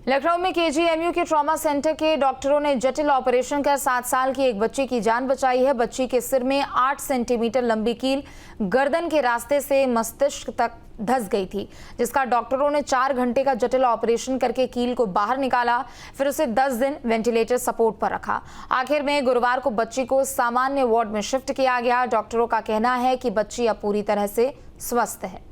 लखनऊ में केजीएमयू के trauma centre के डॉक्टरों ने जटिल ऑपरेशन कर 7 साल की एक बच्ची की जान बचाई है। बच्ची के सिर में 8 सेंटीमीटर लंबी कील गर्दन के रास्ते से मस्तिष्क तक धंस गई थी, जिसका डॉक्टरों ने 4 घंटे का जटिल ऑपरेशन करके कील को बाहर निकाला, फिर उसे 10 दिन वेंटिलेटर सपोर्ट पर रखा। आखिर में गुरुवार को बच्ची को सामान्य वार्ड में शिफ्ट किया गया। डॉक्टरों का कहना है कि बच्ची अब पूरी तरह से स्वस्थ है।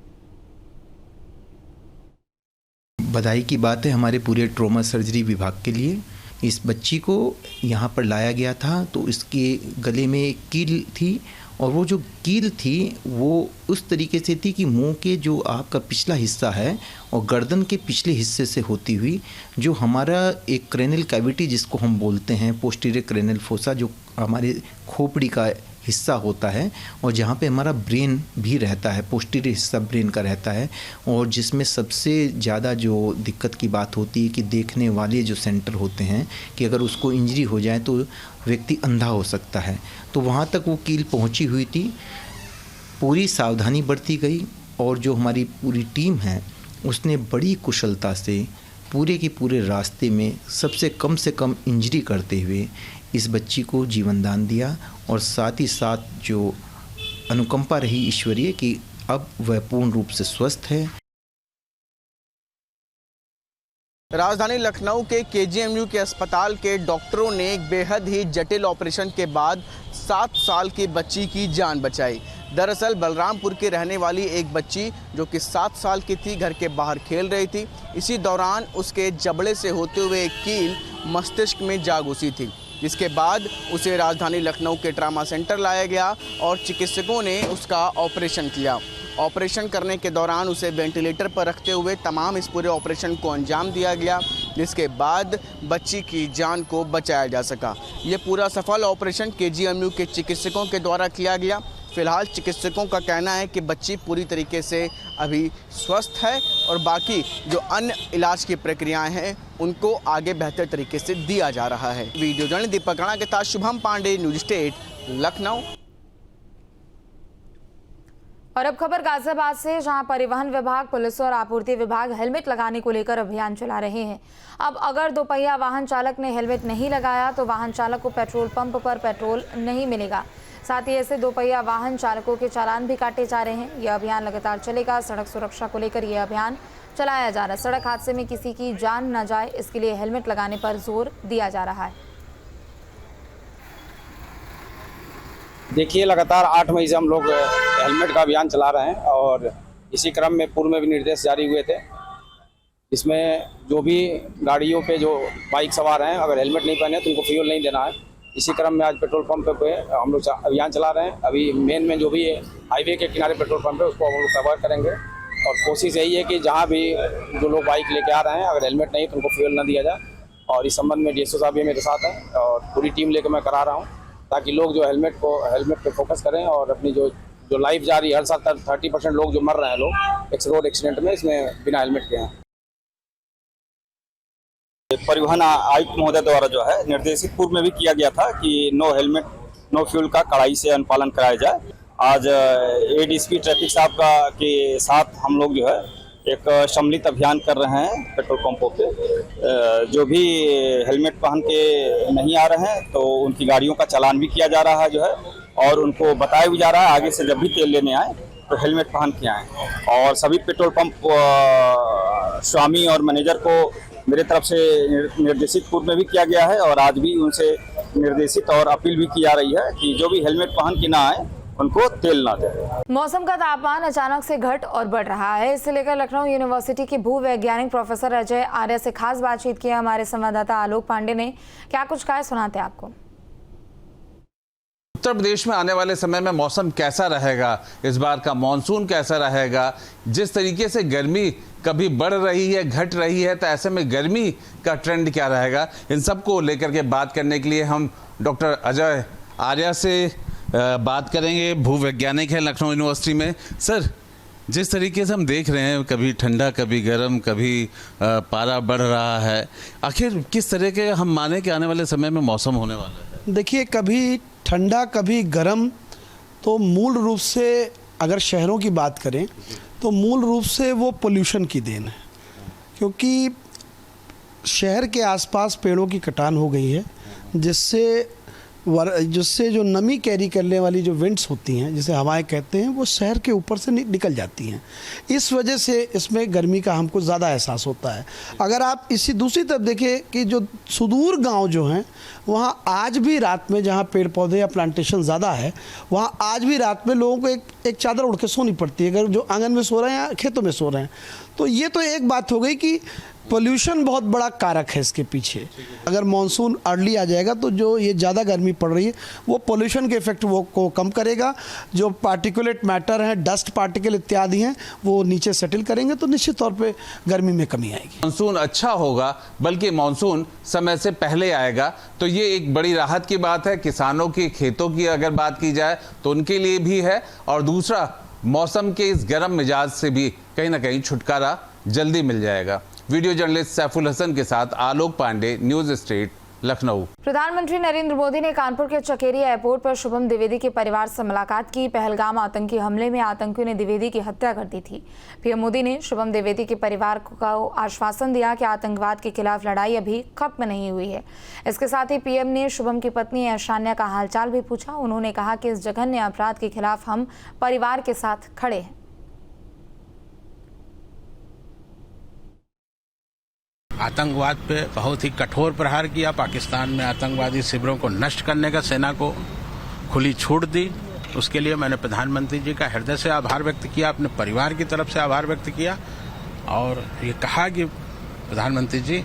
बधाई की बात है हमारे पूरे ट्रॉमा सर्जरी विभाग के लिए। इस बच्ची को यहाँ पर लाया गया था तो इसके गले में एक कील थी, और वो जो कील थी वो उस तरीके से थी कि मुंह के जो आपका पिछला हिस्सा है और गर्दन के पिछले हिस्से से होती हुई जो हमारा एक क्रेनल कैविटी जिसको हम बोलते हैं पोस्टीरियर क्रेनल फोसा, जो हमारे खोपड़ी का हिस्सा होता है और जहाँ पे हमारा ब्रेन भी रहता है, पोस्टीरियर हिस्सा ब्रेन का रहता है, और जिसमें सबसे ज़्यादा जो दिक्कत की बात होती है कि देखने वाले जो सेंटर होते हैं कि अगर उसको इंजरी हो जाए तो व्यक्ति अंधा हो सकता है, तो वहाँ तक वो कील पहुँची हुई थी। पूरी सावधानी बरती गई और जो हमारी पूरी टीम है उसने बड़ी कुशलता से पूरे के पूरे रास्ते में सबसे कम इंजरी करते हुए इस बच्ची को जीवन दान दिया, और साथ ही साथ जो अनुकंपा रही ईश्वरीय कि अब वह पूर्ण रूप से स्वस्थ है। राजधानी लखनऊ के केजीएमयू के अस्पताल के डॉक्टरों ने एक बेहद ही जटिल ऑपरेशन के बाद 7 साल की बच्ची की जान बचाई। दरअसल बलरामपुर की रहने वाली एक बच्ची जो कि 7 साल की थी, घर के बाहर खेल रही थी। इसी दौरान उसके जबड़े से होते हुए एक कील मस्तिष्क में जा घुसी थी, जिसके बाद उसे राजधानी लखनऊ के ट्रॉमा सेंटर लाया गया और चिकित्सकों ने उसका ऑपरेशन किया। ऑपरेशन करने के दौरान उसे वेंटिलेटर पर रखते हुए तमाम इस पूरे ऑपरेशन को अंजाम दिया गया, जिसके बाद बच्ची की जान को बचाया जा सका। ये पूरा सफल ऑपरेशन केजीएमयू के चिकित्सकों के द्वारा किया गया। फिलहाल चिकित्सकों का कहना है कि बच्ची पूरी तरीके से अभी स्वस्थ है और बाकी जो अन्य इलाज की प्रक्रियाएं हैं उनको आगे बेहतर तरीके से दिया जा रहा है। वीडियो जर्नलिस्ट दीपक राणा के साथ शुभम पांडे, न्यूज स्टेट, लखनऊ। और अब खबर गाजियाबाद से, जहां परिवहन विभाग, पुलिस और आपूर्ति विभाग हेलमेट लगाने को लेकर अभियान चला रहे हैं। अब अगर दोपहिया वाहन चालक ने हेलमेट नहीं लगाया तो वाहन चालक को पेट्रोल पंप पर पेट्रोल नहीं मिलेगा। साथ ही ऐसे दोपहिया वाहन चालकों के चालान भी काटे जा रहे हैं। यह अभियान लगातार चलेगा। सड़क सुरक्षा को लेकर यह अभियान चलाया जा रहा है। सड़क हादसे में किसी की जान न जाए, इसके लिए हेलमेट लगाने पर जोर दिया जा रहा है। देखिए, लगातार 8 मई से हम लोग हेलमेट का अभियान चला रहे हैं और इसी क्रम में पूर्व में भी निर्देश जारी हुए थे। इसमें जो भी गाड़ियों पे जो बाइक सवार हैं अगर हेलमेट नहीं पहने तो उनको फ्यूल नहीं देना है। इसी क्रम में आज पेट्रोल पंप पे हम लोग अभियान चला रहे हैं। अभी मेन में जो भी हाईवे के किनारे पेट्रोल पंप है उसको हम लोग कवर करेंगे और कोशिश यही है कि जहाँ भी जो लोग बाइक लेके आ रहे हैं अगर हेलमेट नहीं तो उनको फ्यूल ना दिया जाए। और इस संबंध में डीएसओ साहब भी मेरे साथ हैं और पूरी टीम लेकर मैं करा रहा हूँ ताकि लोग जो हेलमेट पे फोकस करें और अपनी जो लाइफ जा रही है। हर साल 30% लोग जो मर रहे हैं लोग रोड एक्सीडेंट में, इसमें बिना हेलमेट के हैं। परिवहन आयुक्त महोदय द्वारा जो है निर्देशित पूर्व में भी किया गया था कि नो हेलमेट नो फ्यूल का कड़ाई से अनुपालन कराया जाए। आज एडीएसपी ट्रैफिक साहब का के साथ हम लोग जो है एक सम्मिलित अभियान कर रहे हैं पेट्रोल पंपों पे। जो भी हेलमेट पहन के नहीं आ रहे हैं तो उनकी गाड़ियों का चालान भी किया जा रहा है जो है, और उनको बताया भी जा रहा है आगे से जब भी तेल लेने आए तो हेलमेट पहन के आए। और सभी पेट्रोल पंप स्वामी और मैनेजर को मेरे तरफ से निर्देशित पूर्व में भी किया गया है और आज भी उनसे निर्देशित और अपील भी की जा रही है कि जो भी हेलमेट पहन के ना आए उनको तेल ना दे। मौसम का तापमान अचानक से घट और बढ़ रहा है। इसे लेकर लखनऊ यूनिवर्सिटी के भूवैज्ञानिक प्रोफेसर अजय आर्य से खास बातचीत की हमारे संवाददाता आलोक पांडे ने। क्या कुछ कहा, सुनाते आपको। उत्तर प्रदेश में आने वाले समय में मौसम कैसा रहेगा, इस बार का मानसून कैसा रहेगा, जिस तरीके से गर्मी कभी बढ़ रही है घट रही है, तो ऐसे में गर्मी का ट्रेंड क्या रहेगा, इन सब को लेकर के बात करने के लिए हम डॉक्टर अजय आर्य से बात करेंगे। भूवैज्ञानिक है लखनऊ यूनिवर्सिटी में। सर, जिस तरीके से हम देख रहे हैं कभी ठंडा कभी गर्म कभी पारा बढ़ रहा है, आखिर किस तरह के हम माने कि आने वाले समय में मौसम होने वाला है? देखिए, कभी ठंडा कभी गर्म, तो मूल रूप से अगर शहरों की बात करें तो मूल रूप से वो पोल्यूशन की देन है, क्योंकि शहर के आसपास पेड़ों की कटान हो गई है, जिससे जो नमी कैरी करने वाली जो विंड्स होती हैं, जिसे हवाएं कहते हैं, वो शहर के ऊपर से निकल जाती हैं। इस वजह से इसमें गर्मी का हमको ज़्यादा एहसास होता है। अगर आप इसी दूसरी तरफ देखें कि जो सुदूर गांव जो हैं, वहाँ आज भी रात में, जहाँ पेड़ पौधे या प्लांटेशन ज़्यादा है, वहाँ आज भी रात में लोगों को एक चादर उड़ के सोनी पड़ती है, अगर जो आंगन में सो रहे हैं या खेतों में सो रहे हैं। तो ये तो एक बात हो गई कि पोल्यूशन बहुत बड़ा कारक है इसके पीछे। अगर मानसून अर्ली आ जाएगा तो जो ये ज़्यादा गर्मी पड़ रही है वो पोल्यूशन के इफेक्ट को कम करेगा। जो पार्टिकुलेट मैटर है, डस्ट पार्टिकल इत्यादि हैं, वो नीचे सेटल करेंगे तो निश्चित तौर पे गर्मी में कमी आएगी। मानसून अच्छा होगा, बल्कि मानसून समय से पहले आएगा, तो ये एक बड़ी राहत की बात है। किसानों की खेतों की अगर बात की जाए तो उनके लिए भी है, और दूसरा मौसम के इस गर्म मिजाज से भी कहीं ना कहीं छुटकारा जल्दी मिल जाएगा। वीडियो जर्नलिस्ट सैफुल हसन के साथ आलोक पांडे, न्यूज स्ट्रीट, लखनऊ। प्रधानमंत्री नरेंद्र मोदी ने कानपुर के चकेरी एयरपोर्ट पर शुभम द्विवेदी के परिवार से मुलाकात की। पहलगाम आतंकी हमले में आतंकियों ने द्विवेदी की हत्या कर दी थी। पीएम मोदी ने शुभम द्विवेदी के परिवार को आश्वासन दिया कि आतंकवाद के खिलाफ लड़ाई अभी खत्म नहीं हुई है। इसके साथ ही पीएम ने शुभम की पत्नी ऐशान्या का हालचाल भी पूछा। उन्होंने कहा कि इस जघन्य अपराध के खिलाफ हम परिवार के साथ खड़े हैं। आतंकवाद पे बहुत ही कठोर प्रहार किया। पाकिस्तान में आतंकवादी शिविरों को नष्ट करने का सेना को खुली छूट दी। उसके लिए मैंने प्रधानमंत्री जी का हृदय से आभार व्यक्त किया, अपने परिवार की तरफ से आभार व्यक्त किया और ये कहा कि प्रधानमंत्री जी,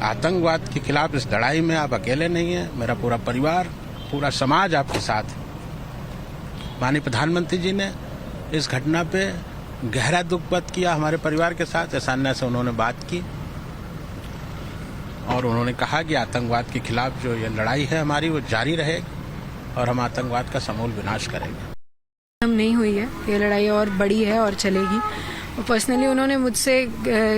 आतंकवाद के खिलाफ इस लड़ाई में आप अकेले नहीं हैं, मेरा पूरा परिवार, पूरा समाज आपके साथ है। माननीय प्रधानमंत्री जी ने इस घटना पे गहरा दुख व्यक्त किया हमारे परिवार के साथ। ऐशान्या से उन्होंने बात की और उन्होंने कहा कि आतंकवाद के खिलाफ जो ये लड़ाई है हमारी, वो जारी रहेगी और हम आतंकवाद का समूल विनाश करेंगे। हम नहीं हुई है, ये लड़ाई और बड़ी है और चलेगी। और पर्सनली उन्होंने मुझसे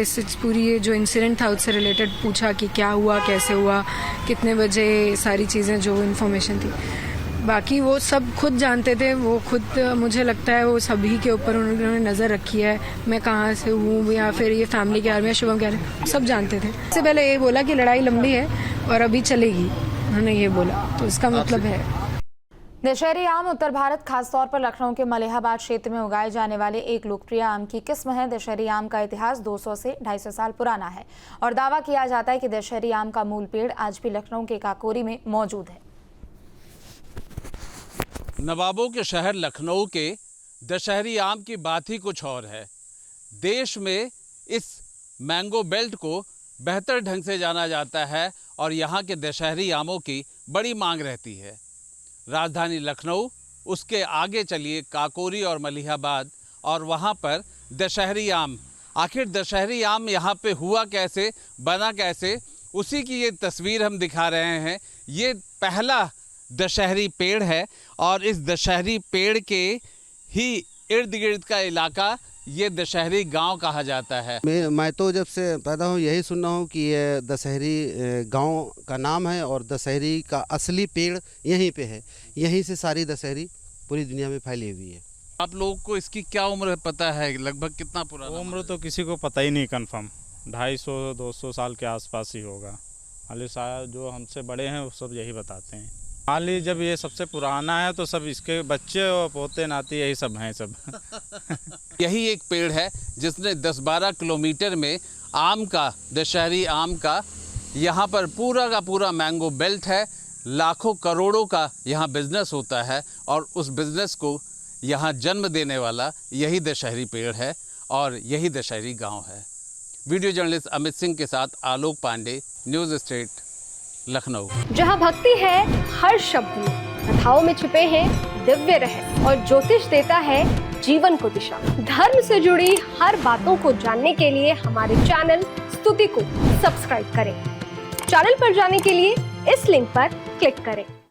इस पूरी ये जो इंसिडेंट था उससे रिलेटेड पूछा कि क्या हुआ, कैसे हुआ, कितने बजे, सारी चीज़ें जो इन्फॉर्मेशन थी। बाकी वो सब खुद जानते थे, वो खुद, मुझे लगता है वो सभी के ऊपर उन्होंने नज़र रखी है, मैं कहाँ से हूँ या फिर ये फैमिली के बारे में, शुभम के बारे में सब जानते थे। इससे पहले ये बोला कि लड़ाई लंबी है और अभी चलेगी, उन्होंने ये बोला, तो इसका मतलब है। दशहरी आम उत्तर भारत, खासतौर पर लखनऊ के मलिहाबाद क्षेत्र में उगाए जाने वाले एक लोकप्रिय आम की किस्म है। दशहरी आम का इतिहास 200 से 250 साल पुराना है और दावा किया जाता है कि दशहरी आम का मूल पेड़ आज भी लखनऊ के काकोरी में मौजूद है। नवाबों के शहर लखनऊ के दशहरी आम की बात ही कुछ और है। देश में इस मैंगो बेल्ट को बेहतर ढंग से जाना जाता है और यहाँ के दशहरी आमों की बड़ी मांग रहती है। राजधानी लखनऊ, उसके आगे चलिए काकोरी और मलिहाबाद, और वहाँ पर दशहरी आम। आखिर दशहरी आम यहाँ पे हुआ कैसे, बना कैसे, उसी की ये तस्वीर हम दिखा रहे हैं। ये पहला दशहरी पेड़ है और इस दशहरी पेड़ के ही इर्द गिर्द का इलाका ये दशहरी गांव कहा जाता है। मैं तो जब से पैदा हूँ यही सुन रहा हूँ कि ये दशहरी गांव का नाम है और दशहरी का असली पेड़ यहीं पे है। यहीं से सारी दशहरी पूरी दुनिया में फैली हुई है। आप लोगों को इसकी क्या उम्र पता है, लगभग कितना पुराना? उम्र तो किसी को पता ही नहीं कंफर्म, 250-200 साल के आसपास ही होगा। हालांकि शायद जो हमसे बड़े हैं वो सब यही बताते हैं। हाल ही जब ये सबसे पुराना है तो सब इसके बच्चे और पोते नाती यही सब हैं सब। यही एक पेड़ है जिसने 10-12 किलोमीटर में आम का, दशहरी आम का, यहाँ पर पूरा का पूरा मैंगो बेल्ट है। लाखों करोड़ों का यहाँ बिजनेस होता है और उस बिजनेस को यहाँ जन्म देने वाला यही दशहरी पेड़ है और यही दशहरी गांव है। वीडियो जर्नलिस्ट अमित सिंह के साथ आलोक पांडे, न्यूज़ स्ट्रीट, लखनऊ। जहाँ भक्ति है हर शब्द में, कथाओं में छुपे हैं दिव्य रहस्य और ज्योतिष देता है जीवन को दिशा। धर्म से जुड़ी हर बातों को जानने के लिए हमारे चैनल स्तुति को सब्सक्राइब करें। चैनल पर जाने के लिए इस लिंक पर क्लिक करें।